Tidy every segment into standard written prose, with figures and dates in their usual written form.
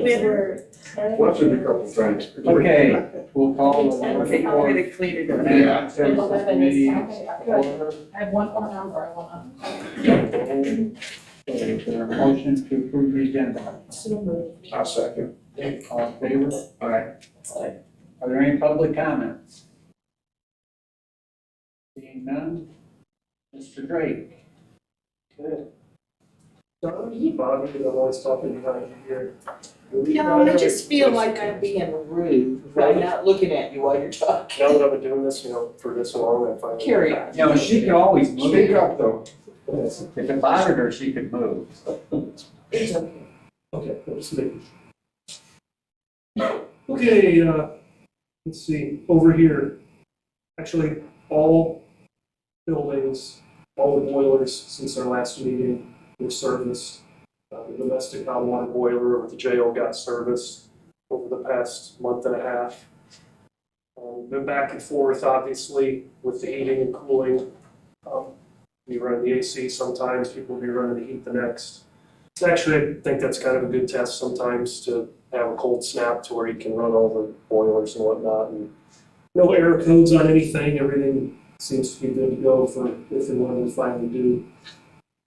winner. Watch it a couple times. Okay, we'll call the Okay, I'm gonna clean it up. Management Services Committee. I have one more number I wanna. Is there a motion to approve the agenda? So moved. I'll second. All in favor? Aye. Are there any public comments? Seeing none? Mr. Drake? Good. Bobby, I'm always talking behind you here. No, I just feel like I'm being rude by not looking at you while you're talking. Now that I've been doing this, for this long, I finally. Carry on. You know, she could always move. Speak up though. If it bothered her, she could move. It's okay. Okay, let's see. Okay, let's see, over here. Actually, all buildings, all the boilers since our last meeting were serviced. The domestic hot water boiler with the jail got serviced over the past month and a half. Been back and forth, obviously, with the heating and cooling. We run the AC sometimes, people will be running the heat the next. It's actually, I think that's kind of a good test sometimes to have a cold snap to where you can run all the boilers and whatnot. And no error codes on anything, everything seems to be good to go for if and when we finally do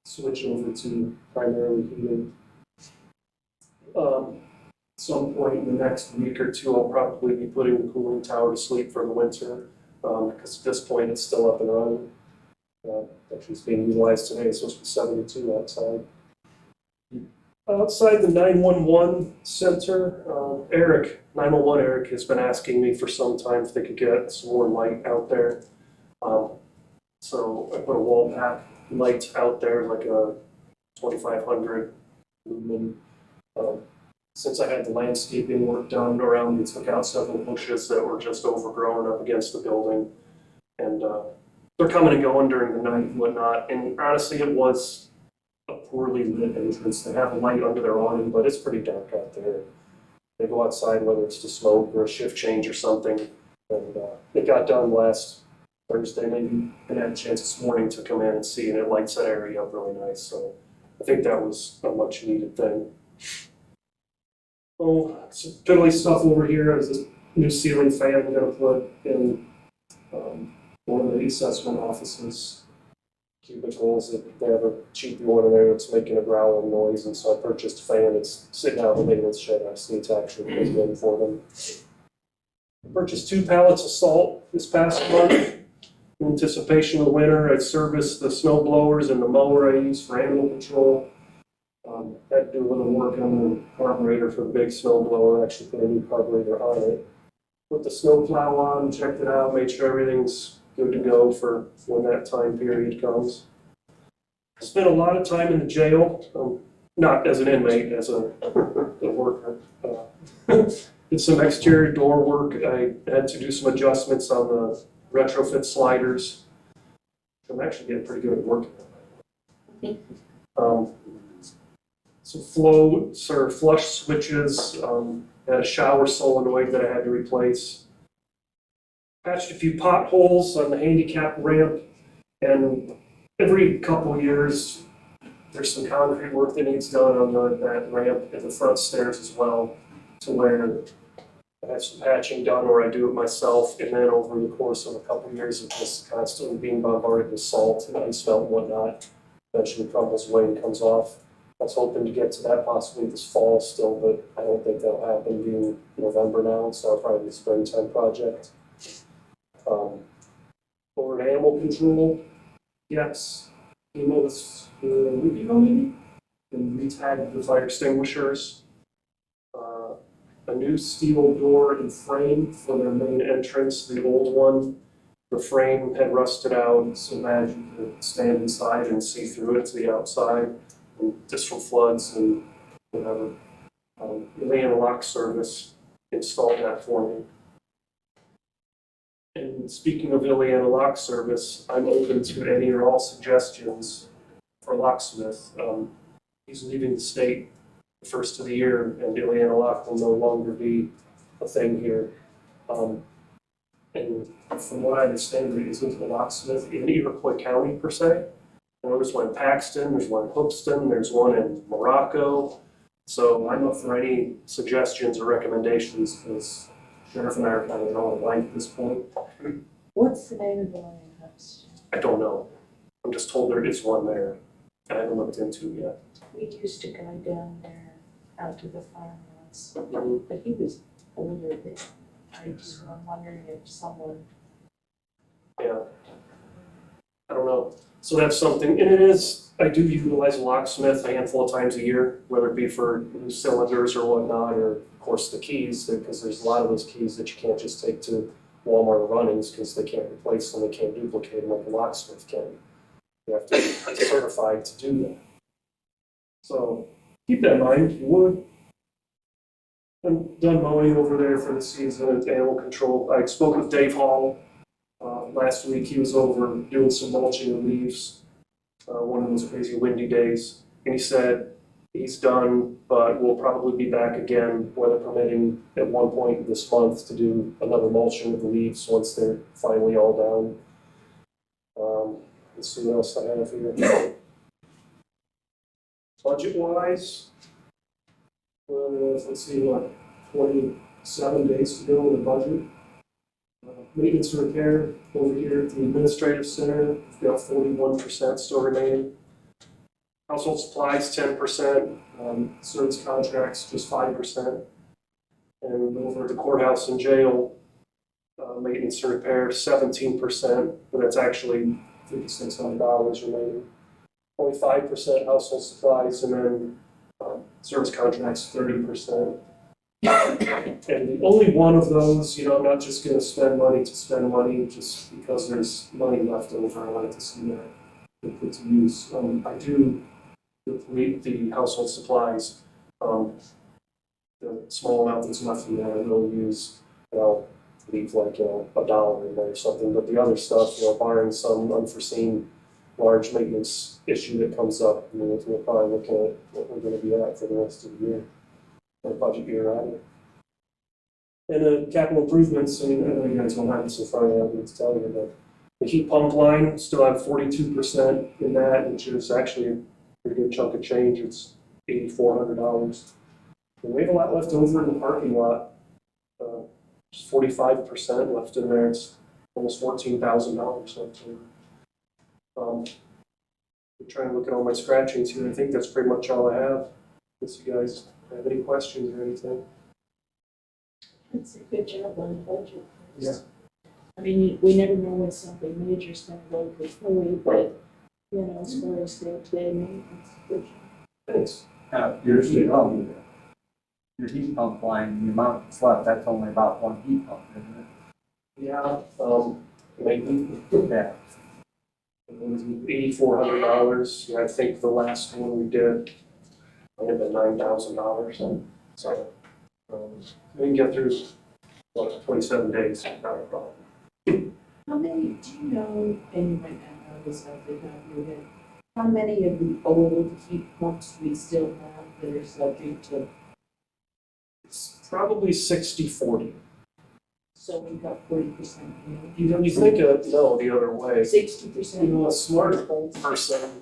switch over to primarily heating. Some point in the next week or two, I'll probably be putting the cooling tower to sleep for the winter, because at this point it's still up and running. Actually, it's being utilized today. It's supposed to be 72 outside. Outside the 911 center, Eric, 911 Eric has been asking me for some time if they could get some more light out there. So I put a wall pack light out there, like a 2500 lumen. Since I had the landscaping work done around, we took out several bushes that were just overgrown up against the building. And they're coming and going during the night and whatnot. And honestly, it was a poorly lit entrance. They have a light under their awning, but it's pretty dark out there. They go outside, whether it's to smoke or a shift change or something. And it got done last Thursday, maybe, and had a chance this morning to come in and see, and it lights that area up really nice. So I think that was a much needed thing. Oh, some fiddly stuff over here is this new ceiling fan I'm gonna put in one of the assessment offices. Cubicles, they have a cheap one in there that's making a growling noise, and so I purchased a fan. It's sitting out in the maintenance shed. I just need to actually put it in for them. I purchased 2 pallets of salt this past month in anticipation of the winter. I serviced the snow blowers and the mower I use for animal control. Had to do a little work on the carburetor for the big snow blower. I actually put a new carburetor on it. Put the snow plow on, checked it out, made sure everything's good to go for when that time period comes. Spent a lot of time in the jail, not as an inmate, as a worker. Did some exterior door work. I had to do some adjustments on the retrofit sliders. I'm actually getting pretty good at working on that. Some floats or flush switches, had a shower solenoid that I had to replace. Patched a few potholes on the handicap ramp, and every couple of years there's some concrete work that needs done on that ramp and the front stairs as well, to where I have some patching done where I do it myself, and then over the course of a couple of years of just constantly being bombarded with salt and ice melt and whatnot, eventually crumbles away and comes off. I was hoping to get to that possibly this fall still, but I don't think that'll happen being November now, so it'll probably be a springtime project. Over at animal control, yes, came over a week ago maybe, and re-tagged the fire extinguishers. A new steel door and frame for their main entrance. The old one, the frame had rusted out so bad you could stand inside and see through it to the outside. And just from floods and whatever. Ileana Lock Service installed that for me. And speaking of Ileana Lock Service, I'm open to any or all suggestions for a locksmith. He's leaving the state the first of the year, and Ileana Lock will no longer be a thing here. And from what I understand, there isn't a locksmith in Iroquois County per se. There's one in Paxton, there's one in Hoopeston, there's one in Morocco. So I'm up for any suggestions or recommendations, because Sheriff and I are kind of drawing a blank at this point. What's the name of the one in Hubs? I don't know. I'm just told there is one there. I haven't looked into it yet. We used a guy down there out to the farm once, Mhm. but he was older than, I'm wondering if someone. Yeah. I don't know. So that's something, and it is, I do utilize a locksmith a handful of times a year, whether it be for new cylinders or whatnot, or of course the keys, because there's a lot of those keys that you can't just take to Walmart or Runnings, because they can't replace them, they can't duplicate them like a locksmith can. You have to be certified to do that. So keep that in mind, if you would. I'm done mowing over there for the season at animal control. I spoke with Dave Hall last week. He was over doing some mulching of leaves, one of those crazy windy days. And he said he's done, but we'll probably be back again, weather permitting, at one point this month to do another mulching of the leaves once they're finally all down. Let's see what else I have here. Budget-wise, let's see, what, 27 days to go in the budget. Maintenance and repair over here at the administrative center, we've got 41% still remaining. Household supplies, 10%, service contracts, just 5%. And over at the courthouse and jail, maintenance and repair, 17%, but that's actually $5,600 remaining. Only 5% household supplies, and then service contracts, 30%. And the only one of those, I'm not just gonna spend money to spend money, just because there's money left over, I like to see that put to use. I do deplete the household supplies. The small amount that's left in there, I will use, I'll leave like, $1 in there or something, but the other stuff, barring some unforeseen large maintenance issue that comes up, we're probably looking at what we're gonna be at for the rest of the year, or budget year rather. And capital improvements, I know you guys don't have this in front of you, I need to tell you, but the heat pump line, still have 42% in that, which is actually a pretty good chunk of change. It's $8,400. And we have a lot left over in the parking lot. Just 45% left in there. It's almost $14,000 left over. I'm trying to look at all my scratchings here. I think that's pretty much all I have. Unless you guys have any questions or anything. That's a good job on the budget. Yeah. I mean, we never know when something major is gonna go completely, but, as far as day-to-day maintenance, good job. Thanks. Your heat pump line, the amount that's left, that's only about one heat pump, isn't Yeah, maybe. it? Yeah. It was $8,400. Yeah, I think the last one we did might have been $9,000. So we can get through 27 days without a problem. How many, do you know, and you might not know this off the top of your head, how many of the old heat pumps we still have that are subject to, It's probably 60-40. so we got 40%, You think no, the other way. 60%? A smart person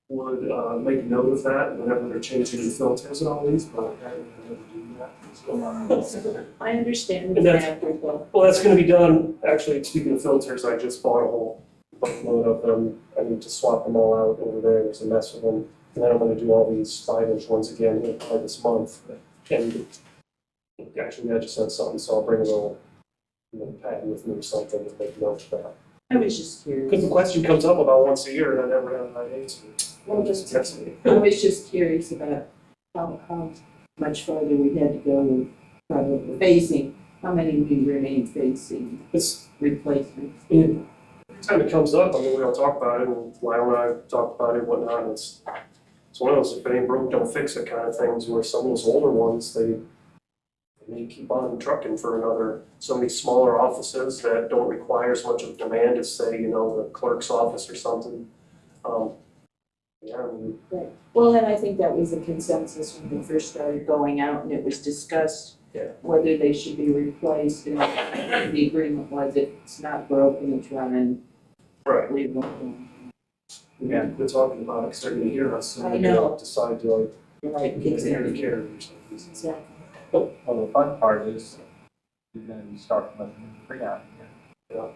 would make note of that whenever they're changing the filters and all these, but I never do that. So, I understand And the that's- factor, but well, that's gonna be done, actually, speaking of filters, I just bought a whole buttload of them. I need to swap them all out over there, there's a mess with them. And then I'm gonna do all these 5-inch ones again here by this month. And actually, I just sent something, so I'll bring a little pad with me or something to make note of that. I was just Because curious. the question comes up about once a year and I never have an answer. Well, Just text me. I was just curious about how much farther we had to go with probably facing, how many we remain facing It's, replacements. every time it comes up, we all talk about it, and Lyle and I talk about it and whatnot, and it's one of those, if it ain't broke, don't fix it kind of things, where some of those older ones, they may keep on trucking for another, so many smaller offices that don't require as much of demand as, say, the clerk's office or something. Yeah, I mean, Right. Well, and I think that was the consensus when we first started going out and it was discussed Yeah. whether they should be replaced, and the agreement was if it's not broken, it's running, right. leave it alone. Yeah, we're talking about it, starting to hear us, so I we know. decide to Right, Get exactly. taken care of or something. Exactly. Well, the fun part is you're gonna be starting with Freon again.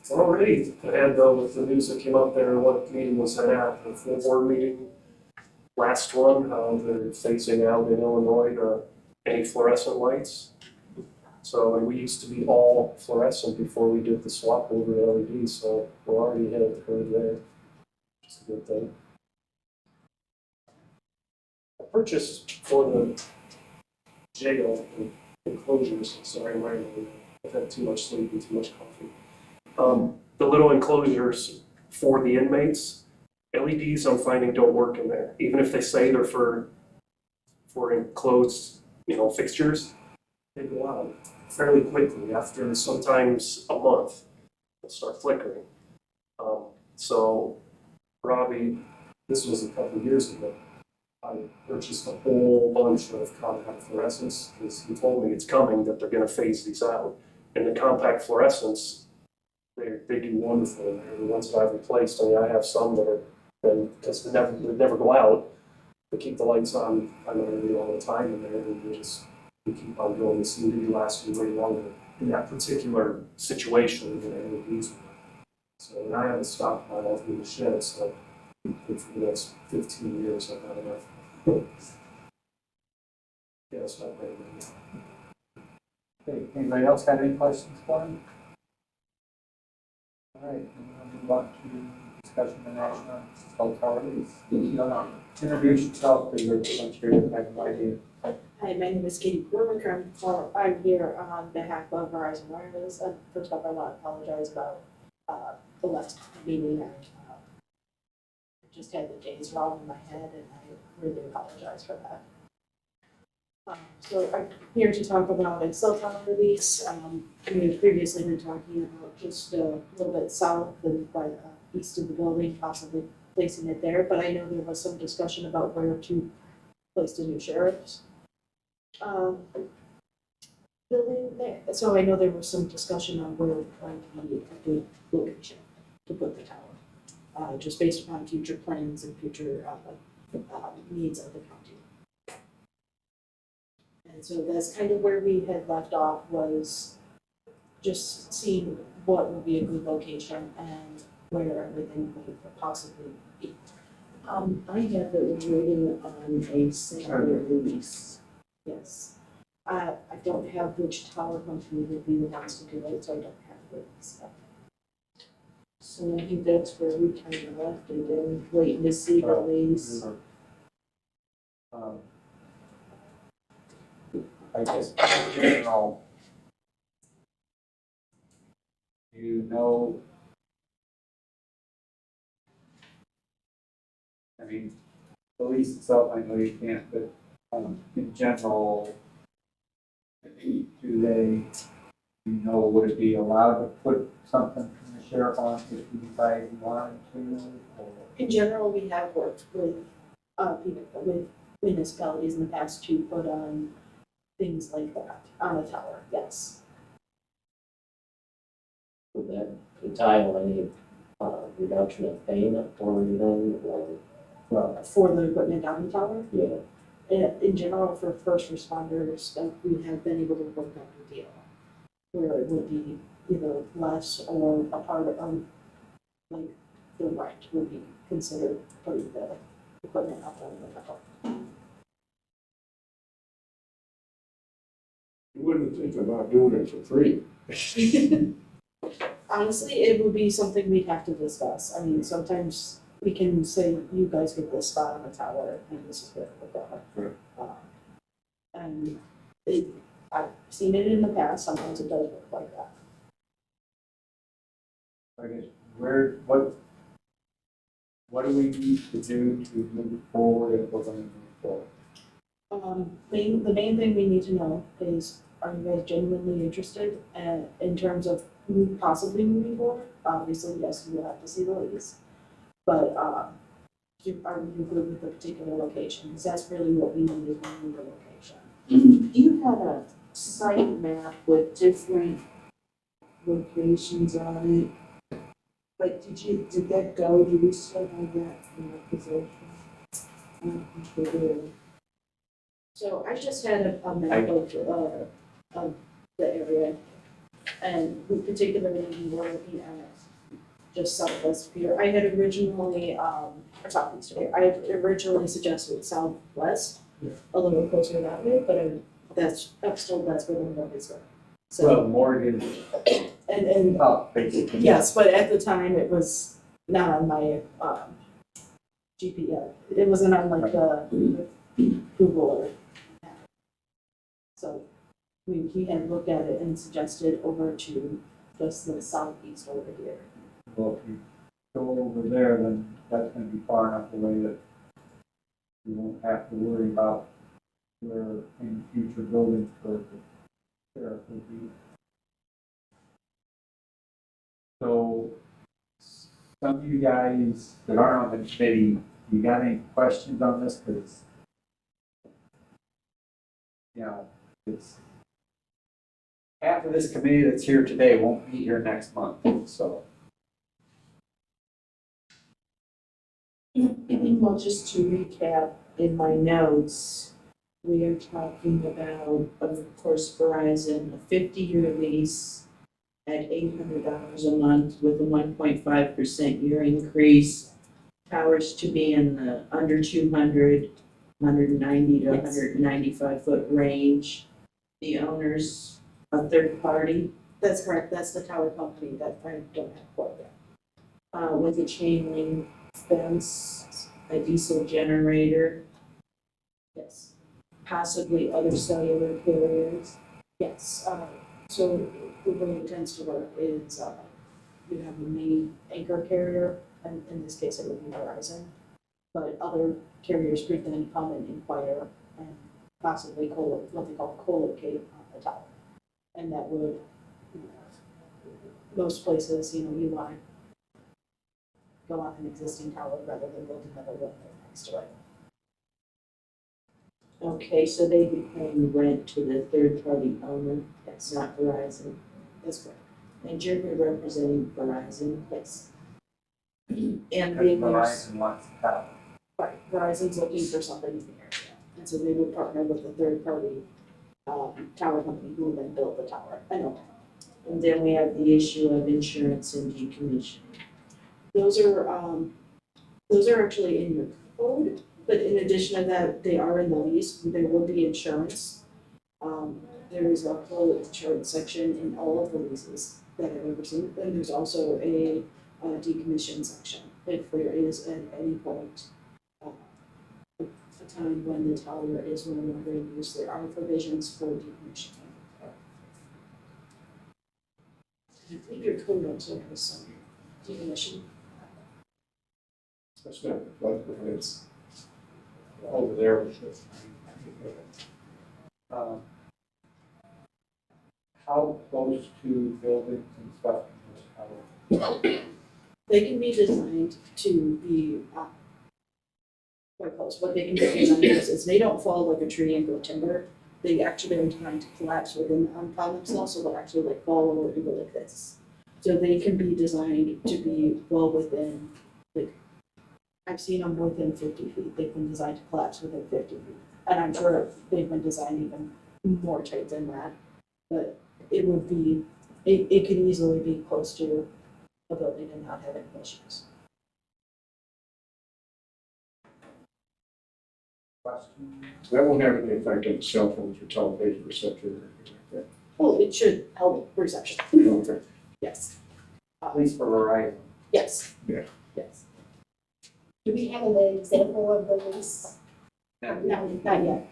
Alrighty, and with the news that came up there, what meeting was that at? The full board meeting? Last one, they're phasing out in Illinois any fluorescent lights. So, and we used to be all fluorescent before we did the swap over to LED, so we're already ahead of the curve there. It's a good thing. I purchased for the jail enclosures, sorry, I'm rambling. I've had too much sleep and too much coffee. The little enclosures for the inmates, LEDs I'm finding don't work in there. Even if they say they're for enclosed, fixtures, they go out fairly quickly after sometimes a month. They'll start flickering. So Robbie, this was a couple of years ago, I purchased a whole bunch of compact fluorescents because he told me it's coming, that they're going to phase these out. And the compact fluorescents, they do wonderful in there. The ones that I've replaced, I have some that are, because they never go out, they keep the lights on all the time in there, and they keep on going. They seem to be lasting way longer in that particular situation than LEDs were. So, and I have a stockpile in the shed, so for the next 15 years I've got enough. Yeah, it's not bad right now. Okay, anybody else have any questions for him? All right, we'll move on to discussion and action on cell towers. Introduce yourself, because you're I'm sure you have no idea. Hi, my name is Katie Cormaker. I'm here on behalf of Verizon Wireless. First off, I want to apologize about the last meeting. I just had the days wrong in my head, and I really apologize for that. So I'm here to talk about a cell tower release. We've previously been talking about just a little bit south and east of the building, possibly placing it there, but I know there was some discussion about where to place the new sheriff's building there. So I know there was some discussion on where might be a good location to put the tower, just based upon future plans and future needs of the county. And so that's kind of where we had left off, was just seeing what would be a good location and where everything would possibly be. I have that we're waiting on a single release. Yes. I don't have which tower company would be the ones to do it, so I don't have the release. So I think that's where we kind of left it, and waiting to see the release. I guess in general, I mean, police itself, I know you can't, but in general, would it be allowed to put something from the sheriff on if you decide you wanted to? Or? In general, we have worked with with municipalities in the past to put on things like that on a tower, yes. Would that entail any reduction of payment for anything, or? For the equipment on the tower. Yeah. In general, for first responders, we have been able to work out a deal where it would be either less or a part of, like, the rent would be considered putting the equipment up on the tower. You wouldn't think about doing it for free. Honestly, it would be something we'd have to discuss. I mean, sometimes we can say, you guys get this spot on the tower, and this is where it will go. Right. And I've seen it in the past, sometimes it does work like that. I guess what do we need to do to move forward if we're going to move forward? The main thing we need to know is, are you guys genuinely interested in terms of possibly moving forward? Obviously, yes, you will have to see the lease. But are you good with the particular location? Because that's really what we need, is we need a location. You had a site map with different locations on it. But did that go, do we still have that in our possession? I don't think we do. So I just had a map of the area, and we particularly we were looking at just southwest here. I had originally, or southeast here, I had originally suggested southwest, a little closer that way, but that's where the road is going. So, Well, Morgan and up, basically. yes, but at the time it was not on my GPS. It wasn't on like the Google or so he had looked at it and suggested over to just the southeast over here. Well, if you go over there, then that's gonna be far enough away that you won't have to worry about where any future buildings for the sheriff would be. So, some of you guys that aren't on the committee, you got any questions on this? Because, you know, it's half of this committee that's here today won't be here next month, so. Well, just to recap, in my notes, we are talking about, of course, Verizon, a 50-year lease at $800 a month with a 1.5% year increase. Towers to be in the under 200, 190 to 195 foot range. The owners, a third party, That's correct. That's the tower company that I don't have quite yet. with a chain link fence, a diesel generator, Yes. possibly other cellular carriers. Yes. So the way it tends to work is you have a main anchor carrier, and in this case it would be Verizon. But other carriers could then come and inquire and possibly what they call co-locate on the tower. And that would, most places, you want to go on an existing tower rather than build another one right next to it. Okay, so they'd be paying rent to the third party owner, Yes, not Verizon. that's correct. And you're representing Verizon. Yes. And Because then there's, Verizon wants to have. Right, Verizon's looking for something in the area, and so they would partner with a third party tower company who would then build the tower. I know. and then we have the issue of insurance and decommissioning. Those are actually in your code, but in addition to that, they are in the lease, there will be insurance. There is a whole insurance section in all of the leases that I've ever seen, and there's also a decommission section. If there is at any point a time when the tower is no longer in use, there are provisions for decommissioning. I think your code also has some decommission. Especially on the flood plains. Over there. How close to buildings and stuff can this tower? They can be designed to be quite close. What they can be designed is they don't fall like a tree and go timber. They actually are designed to collapse upon themselves, so they'll actually like fall over and go like this. So they can be designed to be well within, like, I've seen them within 50 feet. They've been designed to collapse within 50 feet. And I'm sure they've been designed even more tight than that. But it would be, it could easily be close to a building and not have any issues. Question? That won't have any effect on cell phones or television reception or anything like Well, it should help reception. that. Okay. Yes. At least for Verizon. Yes. Yeah. Yes. Do we have an example of the lease? No, not yet.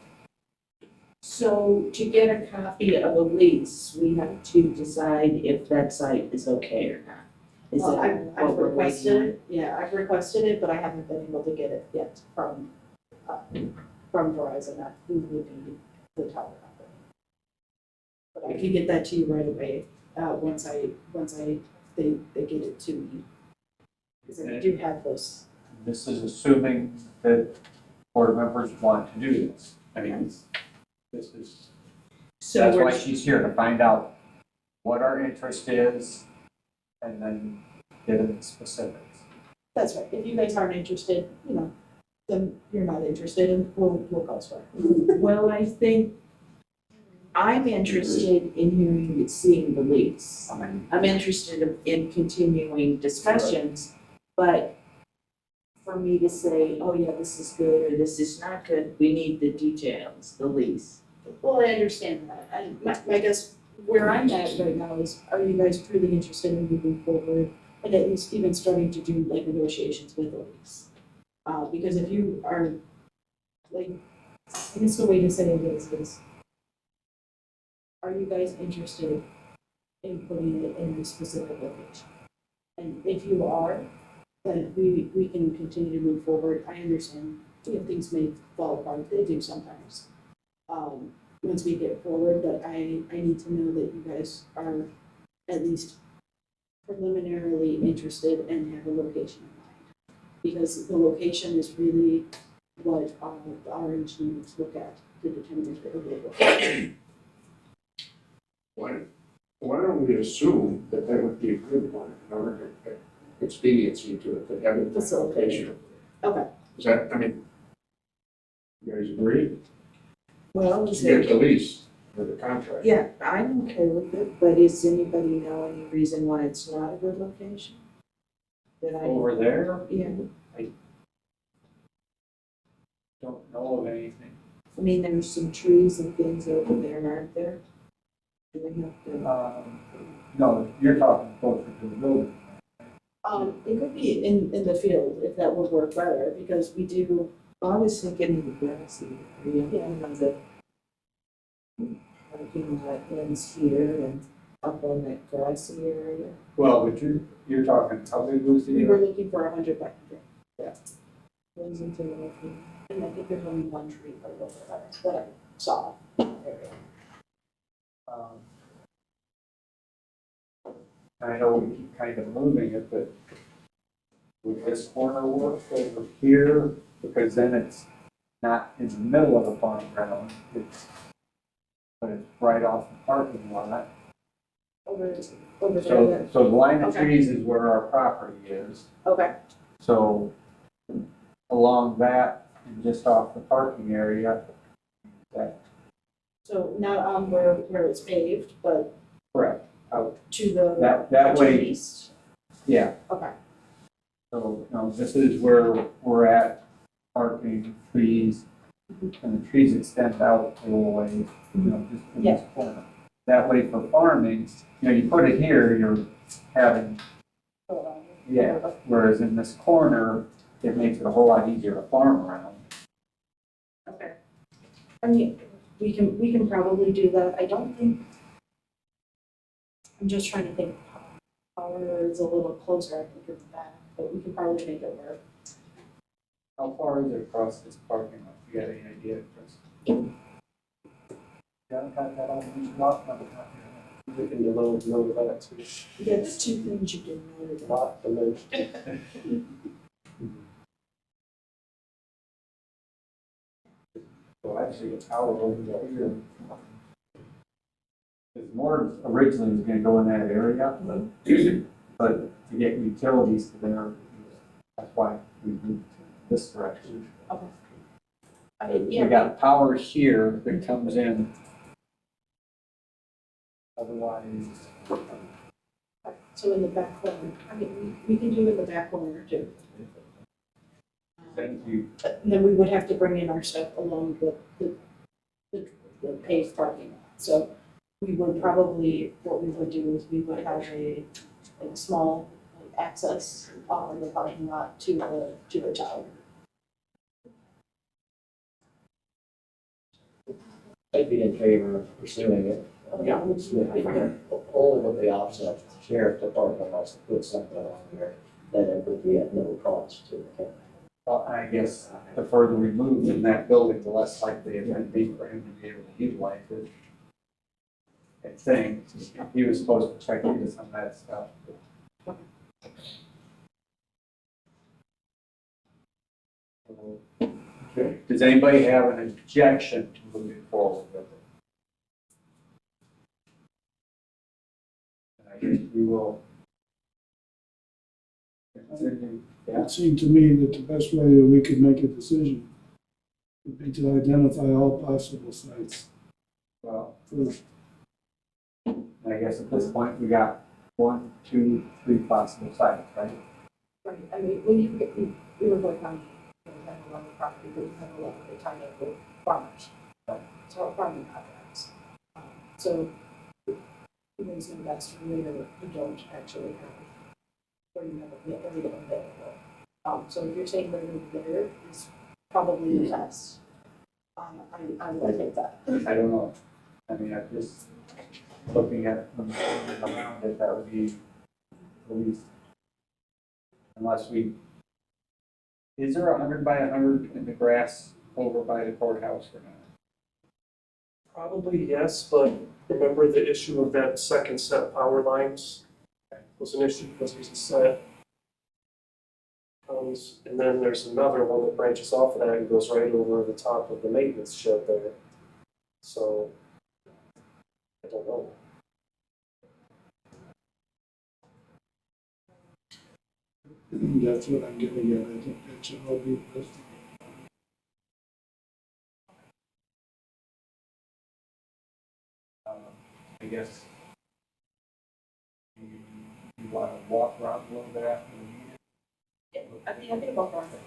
So to get a copy of a lease, we have to decide if that site is okay or not. Is Well, that I've what we're waiting requested on? it, yeah, I've requested it, but I haven't been able to get it yet from Verizon, that who would be the tower company. But I can get that to you right away, once they get it to me. Because I do have those. This is assuming that board members want to do this. I mean, this is, So that's we're, why she's here, to find out what our interest is, and then get into specifics. That's right, if you guys aren't interested, then you're not interested and we'll look elsewhere. Well, I think I'm interested in hearing, seeing the lease. I'm interested in continuing discussions, but for me to say, oh yeah, this is good or this is not good, we need the details, the lease. Well, I understand that, and my guess, where I'm at right now is, are you guys truly interested in moving forward? And at least even starting to do like negotiations with the lease? Because if you are, like, I guess the way to say it is, are you guys interested in putting it in a specific location? And if you are, then we can continue to move forward. I understand, things may fall apart, they do sometimes. Once we get forward, but I need to know that you guys are at least preliminarily interested and have a location in mind. Because the location is really what our engineers look at to determine if it will work. Why don't we assume that that would be a good one in order to expediency to it, to have it facilitation? Okay. Is that, I mean, you guys agree? Well, To is get it, the lease for the contract. yeah, I'm okay with it, but does anybody know any reason why it's not a good location? That I, Over there, yeah, don't know of anything. I mean, there's some trees and things over there, aren't there? Do we have to? No, you're talking closer to the building. It could be in the field if that would work better, because we do, I was thinking in the grassy area, Yeah. you know, the parking lot ends here and up on that grassy area. Well, but you're talking, how big was we were the, looking for 100 by 100. Wasn't it okay? And I think there's only one tree right over there that I saw in the area. I know we keep kind of moving it, but would this corner work over here? Because then it's not in the middle of the farm ground, but it's right off the parking lot. Over there. So the line of Okay. trees is where our property is. Okay, So along that and just off the parking area, that, so not on where it's paved, but correct, out, to the. that to the way, east. yeah. Okay, So, this is where we're at, parking, trees, and the trees extend out a little way, just in this corner. That way for farming, you put it here, you're having, yeah, whereas in this corner, it makes it a whole lot easier to farm around. okay. I mean, we can probably do that. I don't think, I'm just trying to think, power is a little closer, I think, in the back, but we can probably make it work. How far is it across this parking lot? You got any idea, Chris? You haven't got that all measured off? We can note that too. Yeah, there's two things you didn't know about. Not the most. Well, actually, a tower over here. Because more originally was gonna go in that area, but to get utilities to there, that's why we moved this direction. I mean, We yeah, got power here that comes in. Otherwise, so in the back corner, I mean, we can do it in the back corner too. then you, And then we would have to bring in our stuff along the paved parking lot. So we would probably, what we would do is we would have a small access on the parking lot to the tower. I'd be in favor of pursuing it. Yeah. Only with the offset, the sheriff department wants to put something on there, then it would be at no cost to the county. well, I guess the further we move in that building, the less likely it's gonna be for him to be able to utilize it. I think, he was supposed to check into some of that stuff. Okay. Does anybody have an objection to moving forward with it? And I guess we will Yeah, It seemed to me that the best way that we could make a decision would be to identify all possible sites well, first. I guess at this point, we got 1, 2, 3 possible sites, right? Right, I mean, when we were going on, we had a lot of property, but we had a lot of it tied up with farmers. So farming contracts. So, you guys know that's really where you don't actually have, where you have everything available. So if you're saying right over there is probably the best, I would take that. I don't know. I mean, I just, looking at around it, that would be the least. Unless we, is there 100 by 100 in the grass over by the courthouse or not? Probably yes, but remember the issue of that second set of power lines was an issue because there's a set comes, and then there's another one that branches off of that and goes right over the top of the maintenance shed there. So, I don't know. That's what I'm getting at. I think that should all be listed. I guess you want to walk around a little bit after the meeting. I mean, I think about farming,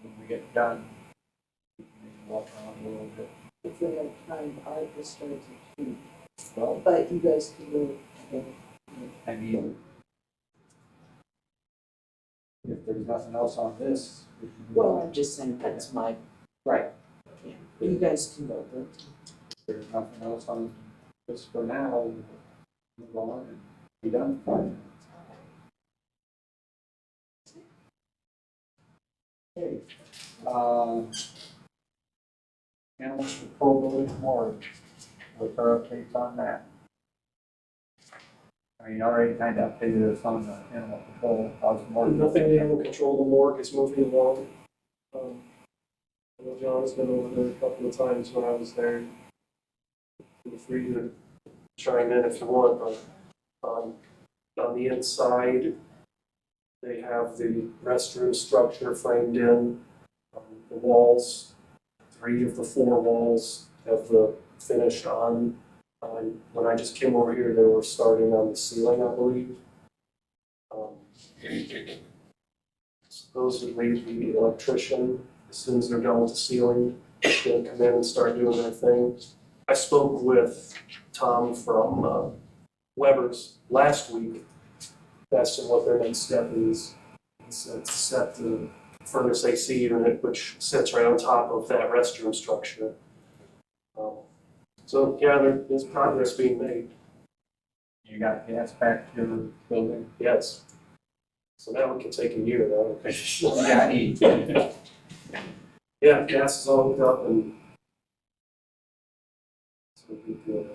When we get done, we can walk around a little bit. If we have time, I just started to, Well, but you guys can do it. I mean, if there's nothing else on this, we can move Well, on. I'm just saying, that's my, Right. yeah, you guys can go, but If there's nothing else on this for now, we'll move on and be done. Animal control village morgue, what's our updates on that? I mean, you already kind of updated us on the animal control, how's the morgue? Nothing animal control, the morgue is moving along. I know John's been over there a couple of times when I was there. Feel free to chime in if you want, but on the inside, they have the restroom structure framed in. The walls, 3 of the 4 walls have the finish on. When I just came over here, they were starting on the ceiling, I believe. Supposedly the electrician, as soon as they're done with the ceiling, is gonna come in and start doing their thing. I spoke with Tom from Weber's last week, asked him what their next step is. He said to set the furnace AC unit, which sits right on top of that restroom structure. So yeah, there's progress being made, You got gas back to your building? yes. So now it can take a year though. Yeah. Yeah, gas is all hooked up and it's gonna be good.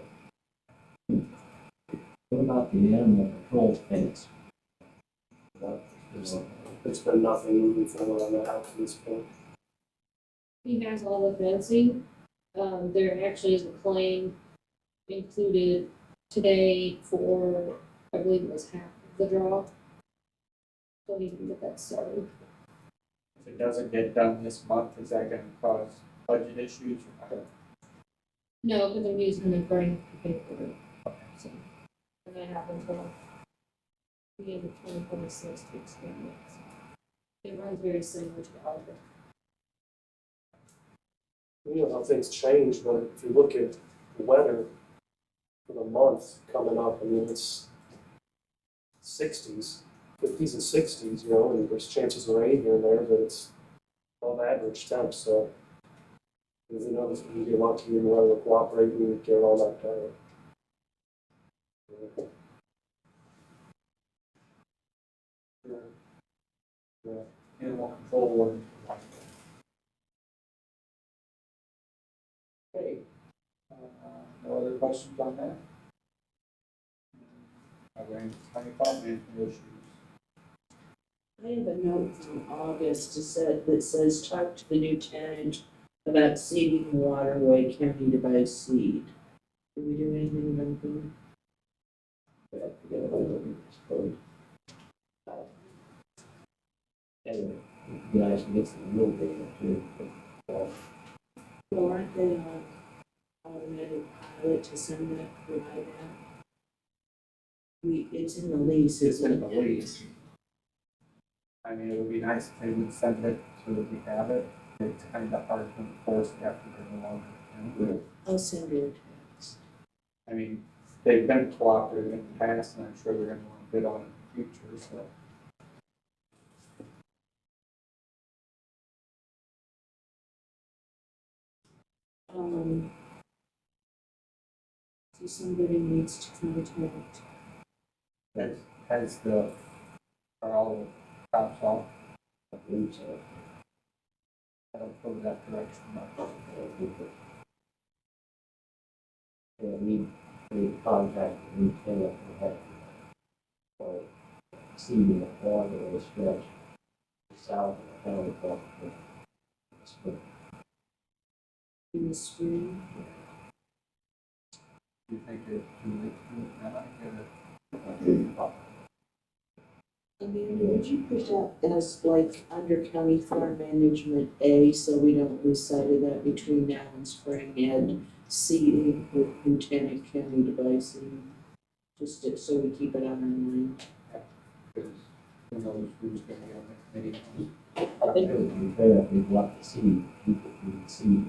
What about the animal control fence? It's been nothing moving forward on that out to this point. He has all the fencing. There actually is a claim included today for, I believe it was half of the draw. So he can get that started. If it doesn't get done this month, is that gonna cause budget issues? No, because I'm using the grant to pay for it. So, we're gonna have until the end of 2026 to extend it. So, it runs very similar to ours. You know how things change, but if you look at the weather for the month coming up, I mean, it's 60s, 50s and 60s, you know, and there's chances of rain here and there, but it's above average temp, so. You know, if you get lucky and the weather will cooperate, we would get all that done. Animal control ordinance. Okay. No other questions on that? Are there any financial issues? I have a note from August that says, talk to the new tenant about seeding the waterway county to buy seed. Did we do anything about that? We have to get a hold of it, I suppose. Anyway, it'd be nice to get some real data too. Well, Well, aren't they on automatic pilot to send that, provide that? It's in the lease, It's isn't in it? the lease. I mean, it would be nice if they would send it so that we have it. It's kind of hard to enforce after they're no longer, you know? I'll send her a text. I mean, they've been cooperative in the past, and I'm sure they're gonna want to bid on it in the future, so. So somebody needs to contact. Has are all the tops off? I believe so. I don't go that direction much. Yeah, we contacted the tenant and had for seeding the water in the stretch south of the county property. In the spring. Do you think it's too late to do it now? I get it. Amanda, would you put that as like under county farm management A, so we don't lose sight of that between now and spring, and seeding with Lieutenant County devising? Just so we keep it on our mind. Because who knows who's gonna be on the committee. I think it would be fair if we'd like to see people who would see.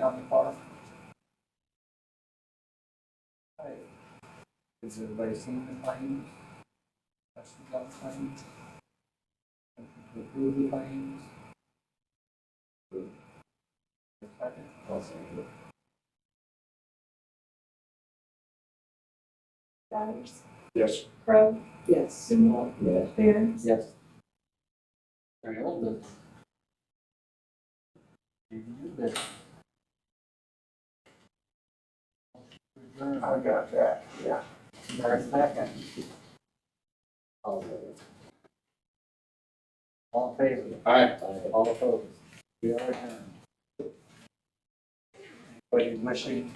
On the park. Right. Has everybody seen the claims? Questions on claims? Motion to approve the claims? Second? I'll say it. Bowers, Yes. Crowe, Yes. Seymour, Yes. Barron, Yes. Very well then. You can do this. I got that, yeah. There's a second. I'll All in favor? Aye. All opposed? We are adjourned. Anybody wishing